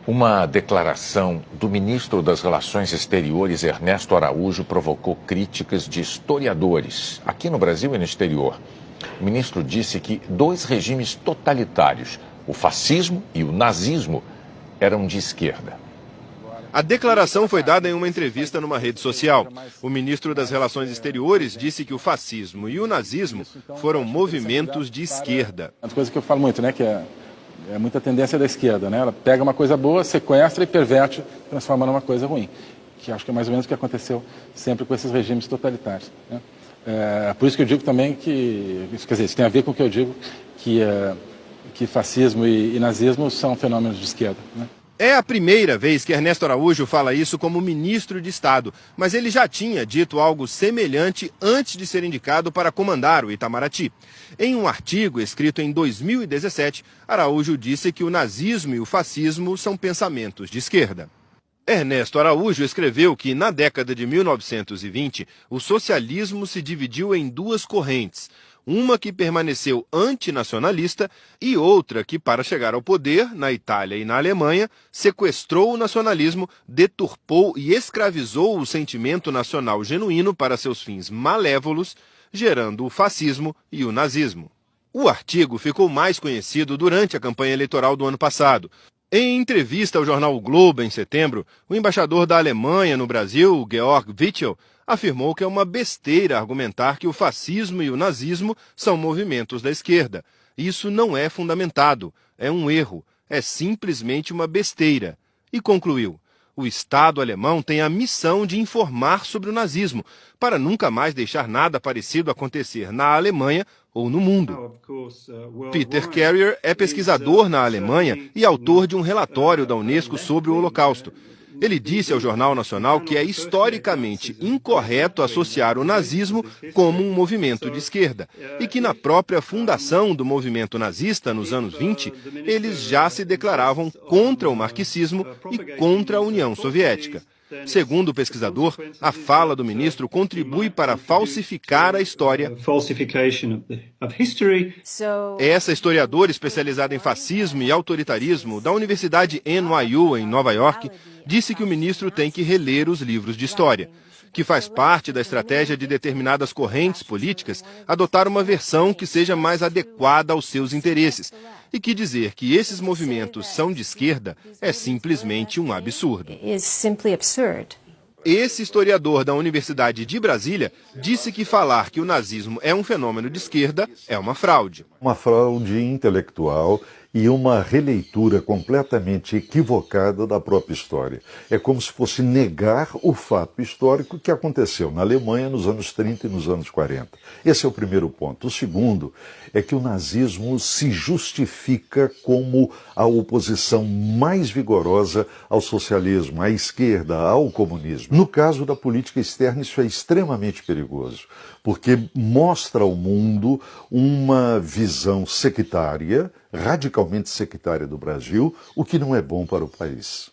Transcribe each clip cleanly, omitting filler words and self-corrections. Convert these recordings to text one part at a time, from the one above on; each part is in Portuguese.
Uma declaração do ministro das Relações Exteriores, Ernesto Araújo, provocou críticas de historiadores aqui no Brasil e no exterior. O ministro disse que dois regimes totalitários, o fascismo e o nazismo, eram de esquerda. A declaração foi dada em uma entrevista numa rede social. O ministro das Relações Exteriores disse que o fascismo e o nazismo foram movimentos de esquerda. Uma coisa que eu falo muito, né, que é muita tendência da esquerda, né? Ela pega uma coisa boa, sequestra e perverte, transforma numa coisa ruim. Que acho que é mais ou menos o que aconteceu sempre com esses regimes totalitários, né? Por isso que eu digo também que, quer dizer, isso tem a ver com o que eu digo, que fascismo e nazismo são fenômenos de esquerda, né? É a primeira vez que Ernesto Araújo fala isso como ministro de Estado, mas ele já tinha dito algo semelhante antes de ser indicado para comandar o Itamaraty. Em um artigo escrito em 2017, Araújo disse que o nazismo e o fascismo são pensamentos de esquerda. Ernesto Araújo escreveu que, na década de 1920, o socialismo se dividiu em duas correntes. Uma que permaneceu antinacionalista e outra que, para chegar ao poder, na Itália e na Alemanha, sequestrou o nacionalismo, deturpou e escravizou o sentimento nacional genuíno para seus fins malévolos, gerando o fascismo e o nazismo. O artigo ficou mais conhecido durante a campanha eleitoral do ano passado. Em entrevista ao jornal O Globo, em setembro, o embaixador da Alemanha no Brasil, Georg Wichel, afirmou que é uma besteira argumentar que o fascismo e o nazismo são movimentos da esquerda. Isso não é fundamentado, é um erro, é simplesmente uma besteira. E concluiu: o Estado alemão tem a missão de informar sobre o nazismo, para nunca mais deixar nada parecido acontecer na Alemanha ou no mundo. Peter Carrier é pesquisador na Alemanha e autor de um relatório da Unesco sobre o Holocausto. Ele disse ao Jornal Nacional que é historicamente incorreto associar o nazismo como um movimento de esquerda e que na própria fundação do movimento nazista, nos anos 20, eles já se declaravam contra o marxismo e contra a União Soviética. Segundo o pesquisador, a fala do ministro contribui para falsificar a história. Essa historiadora especializada em fascismo e autoritarismo da Universidade NYU, em Nova York, disse que o ministro tem que reler os livros de história, que faz parte da estratégia de determinadas correntes políticas adotar uma versão que seja mais adequada aos seus interesses, e que dizer que esses movimentos são de esquerda é simplesmente um absurdo. Esse historiador da Universidade de Brasília disse que falar que o nazismo é um fenômeno de esquerda é uma fraude. Uma fraude intelectual e uma releitura completamente equivocada da própria história. É como se fosse negar o fato histórico que aconteceu na Alemanha nos anos 30 e nos anos 40. Esse é o primeiro ponto. O segundo é que o nazismo se justifica como a oposição mais vigorosa ao socialismo, à esquerda, ao comunismo. No caso da política externa, isso é extremamente perigoso, porque mostra ao mundo uma visão sectária, radicalmente sectária do Brasil, o que não é bom para o país.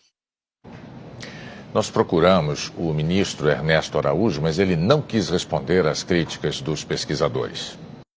Nós procuramos o ministro Ernesto Araújo, mas ele não quis responder às críticas dos pesquisadores.